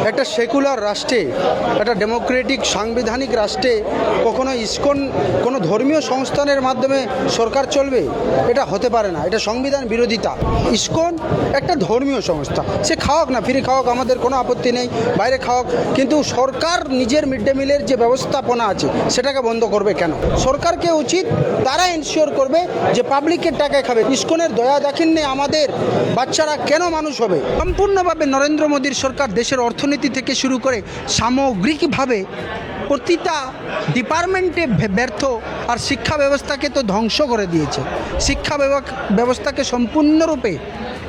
একটা সেকুলার রাষ্ট্রে, একটা ডেমোক্রেটিক সাংবিধানিক রাষ্ট্রে কখনো ইসকন কোনো ধর্মীয় সংস্থানের মাধ্যমে সরকার চলবে? এটা হতে পারে না, এটা সংবিধান বিরোধিতা। ইসকন একটা ধর্মীয় সংস্থা, সে খাওয়াক না, ফ্রি খাওয়াক, আমাদের কোনো আপত্তি নেই, বাইরে খাওয়াক, কিন্তু সরকার নিজের মিড ডে মিলের যে ব্যবস্থাপনা আছে সেটাকে বন্ধ করবে কেন? সরকারকে উচিত তারা এনশিওর করবে যে পাবলিকের টাকায় খাবে। ইসকনের দয়া দাক্ষিণ্যে আমাদের বাচ্চারা কেন মানুষ হবে? সম্পূর্ণভাবে নরেন্দ্র মোদীর সরকার দেশের অর্থনীতি থেকে শুরু করে সামগ্রিকভাবে প্রতিটা ডিপার্টমেন্টে ব্যর্থ, আর শিক্ষা ব্যবস্থাকে তো ধ্বংস করে দিয়েছে। শিক্ষা ব্যবস্থাকে সম্পূর্ণরূপে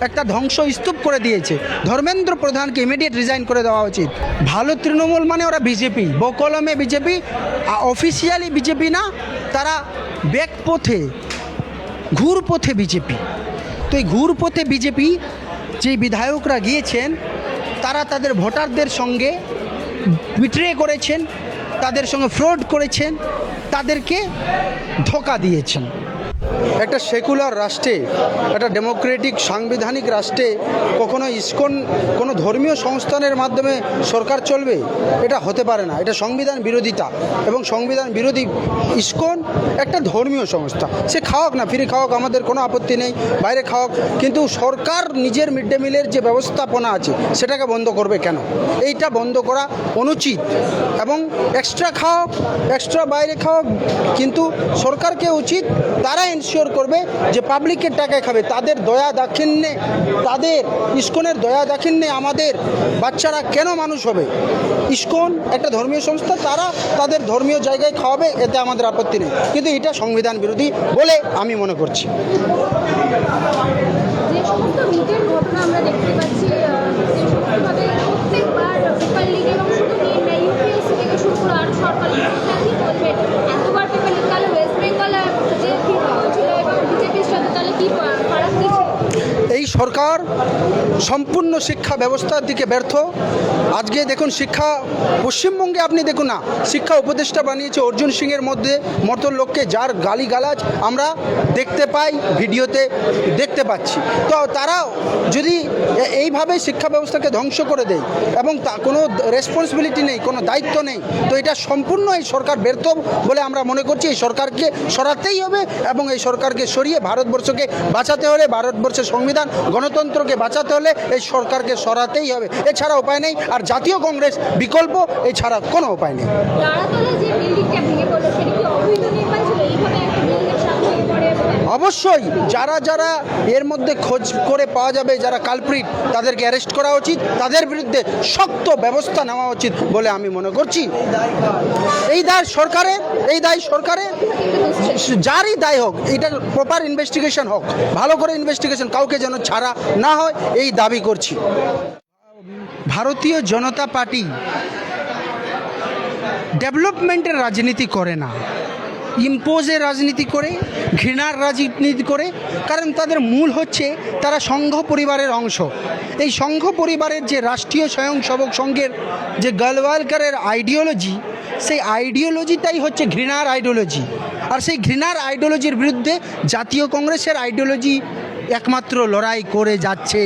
একটা ধ্বংস স্তূপ করে দিয়েছে। ধর্মেন্দ্র প্রধানকে ইমিডিয়েট রিজাইন করে দেওয়া উচিত। ভালো তৃণমূল মানে ওরা বিজেপি, বকলমে বিজেপি, অফিসিয়ালি বিজেপি না, তারা ব্যাকপথে ঘুরপথে বিজেপি। তো এই ঘুরপথে বিজেপি যে বিধায়করা গিয়েছেন তারা তাদের ভোটারদের সঙ্গে বিট্রে করেছেন, তাদের সঙ্গে ফ্রড করেছেন, তাদেরকে ধোঁকা দিয়েছেন। একটা সেকুলার রাষ্ট্রে, একটা ডেমোক্রেটিক সাংবিধানিক রাষ্ট্রে কখনো ইসকন কোনো ধর্মীয় সংস্থানের মাধ্যমে সরকার চলবে? এটা হতে পারে না, এটা সংবিধান বিরোধিতা এবং সংবিধান বিরোধী। ইসকন একটা ধর্মীয় সংস্থা, সে খাওয়াক না, ফ্রি খাওয়াক, আমাদের কোনো আপত্তি নেই, বাইরে খাওয়াক, কিন্তু সরকার নিজের মিড ডে মিলের যে ব্যবস্থাপনা আছে সেটাকে বন্ধ করবে কেন? এইটা বন্ধ করা অনুচিত। এবং এক্সট্রা খাওয়াক, এক্সট্রা বাইরে খাওয়াক, কিন্তু সরকারকে উচিত তারা এনশিওর করবে যে পাবলিকের টাকায় খাবে। তাদের দয়া দাক্ষিণ্যে, তাদের ইসকনের দয়া দাক্ষিণ্যে আমাদের বাচ্চারা কেন মানুষ হবে? ইসকন একটা ধর্মীয় সংস্থা, তারা তাদের ধর্মীয় জায়গায় খাওয়াবে, এতে আমাদের আপত্তি নেই, কিন্তু এটা সংবিধান বিরোধী বলে আমি মনে করছি। যে সমস্ত মিটের ঘটনা আমরা দেখতে পাচ্ছি, সেরকমভাবে প্রত্যেকবার পেপার লিক এবং শুধু নিয়ে নেই, ইউপিএসসি থেকে শুরু করে আর সরকারি কি বলবেন? এতবার পেপার লিক, তাহলে ওয়েস্ট বেঙ্গল যে ছিল এবং বিজেপির সাথে তাহলে কি ফারাক কি ছিল? এই সরকার সম্পূর্ণ শিক্ষা ব্যবস্থার দিকে ব্যর্থ। আজকে দেখুন শিক্ষা, পশ্চিমবঙ্গে আপনি দেখুন না, শিক্ষা উপদেষ্টা বানিয়েছে অর্জুন সিংয়ের মতো লোককে, যার গালিগালাজ আমরা দেখতে পাই, ভিডিওতে দেখতে পাচ্ছি। তো তারা যদি এইভাবে শিক্ষা ব্যবস্থাকে ধ্বংস করে দেয় এবং তা কোনো রেসপন্সিবিলিটি নেই, কোনো দায়িত্ব নেই, তো এটা সম্পূর্ণ এই সরকার ব্যর্থ বলে আমরা মনে করছি। এই সরকারকে সরাতেই হবে এবং এই সরকারকে সরিয়ে ভারতবর্ষকে বাঁচাতে হলে, ভারতবর্ষের সংবিধান গণতন্ত্রকে বাঁচাতে হলে এই সরকারকে সরাতেই হবে, এছাড়া উপায় নেই। আর জাতীয় কংগ্রেস বিকল্প, এছাড়া কোনো উপায় নেই। তারাতলা যে বিল্ডিংটা ভেঙে পড়লো, সেটা কি অবৈধ নির্মাণ ছিল? এইভাবে একটা বিল্ডিংয়ের সামনে পড়ে অবশ্যই যারা এর মধ্যে খোঁজ করে পাওয়া যাবে, যারা কালপ্রিট, তাদেরকে অ্যারেস্ট করা উচিত, তাদের বিরুদ্ধে শক্ত ব্যবস্থা নেওয়া উচিত বলে আমি মনে করছি। এই দায় সরকারের, এই দায় সরকারের, যারই দায় হোক, এটার প্রপার ইনভেস্টিগেশন হোক, ভালো করে ইনভেস্টিগেশন, কাউকে যেন ছাড়া না হয়, এই দাবি করছি। ভারতীয় জনতা পার্টি ডেভেলপমেন্টের রাজনীতি করে না, ইম্পোজের রাজনীতি করে, ঘৃণার রাজনীতি করে। কারণ তাদের মূল হচ্ছে তারা সংঘ পরিবারের অংশ। এই সংঘ পরিবারের যে রাষ্ট্রীয় স্বয়ংসেবক সংঘের যে গলওয়ালকারের আইডিওলজি, সেই আইডিওলজিটাই হচ্ছে ঘৃণার আইডিওলজি। আর সেই ঘৃণার আইডিওলজির বিরুদ্ধে জাতীয় কংগ্রেসের আইডিওলজি একমাত্র লড়াই করে যাচ্ছে।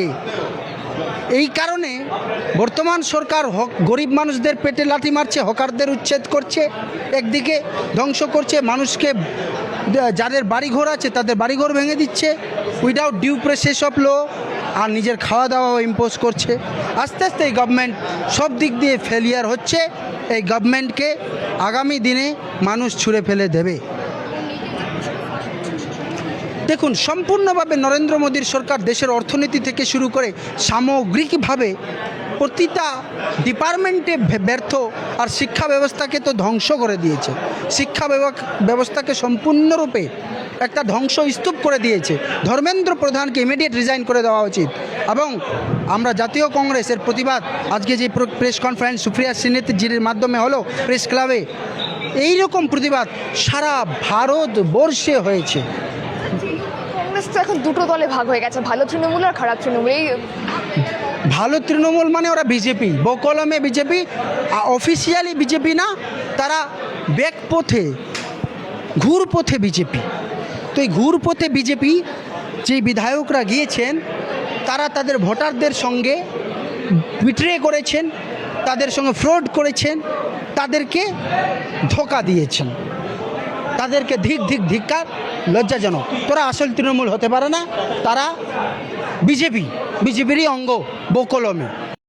এই কারণে বর্তমান সরকার গরিব মানুষদের পেটে লাথি মারছে, হকারদের উচ্ছেদ করছে, একদিকে ধ্বংস করছে মানুষকে, যাদের বাড়িঘর আছে তাদের বাড়িঘর ভেঙে দিচ্ছে without due process of law, আর নিজের খাওয়া দাওয়াও ইম্পোজ করছে। আস্তে আস্তে এই গভর্নমেন্ট সব দিক দিয়ে ফেলিয়ার হচ্ছে। এই গভর্নমেন্টকে আগামী দিনে মানুষ ছুঁড়ে ফেলে দেবে। দেখুন সম্পূর্ণভাবে নরেন্দ্র মোদীর সরকার দেশের অর্থনীতি থেকে শুরু করে সামগ্রিকভাবে প্রতিটা ডিপার্টমেন্টে ব্যর্থ, আর শিক্ষা ব্যবস্থাকে তো ধ্বংস করে দিয়েছে। শিক্ষা ব্যবস্থাকে সম্পূর্ণরূপে একটা ধ্বংস স্তূপ করে দিয়েছে। ধর্মেন্দ্র প্রধানকে ইমিডিয়েট রিজাইন করে দেওয়া উচিত। এবং আমরা জাতীয় কংগ্রেসের প্রতিবাদ, আজকে যে প্রেস কনফারেন্স সুপ্রিয়া সিনেত্রীর মাধ্যমে হলো প্রেস ক্লাবে, এই রকম প্রতিবাদ সারা ভারতবর্ষে হয়েছে। কংগ্রেস তো এখন দুটো দলে ভাগ হয়ে গেছে, ভালো তৃণমূল আর খারাপ তৃণমূল। এই ভালো তৃণমূল মানে ওরা বিজেপি, বকলমে বিজেপি, অফিসিয়ালি বিজেপি না, তারা ব্যাকপথে ঘুরপথে বিজেপি। তো এই ঘুরপথে বিজেপি যে বিধায়করা গিয়েছেন তারা তাদের ভোটারদের সঙ্গে বিট্রে করেছেন, তাদের সঙ্গে ফ্রড করেছেন, তাদেরকে ধোকা দিয়েছেন, তাদেরকে ধিক্কার, লজ্জাজনক। তোরা আসল তৃণমূল হতে পারে না, তারা বিজেপিরই অঙ্গ বকলমে।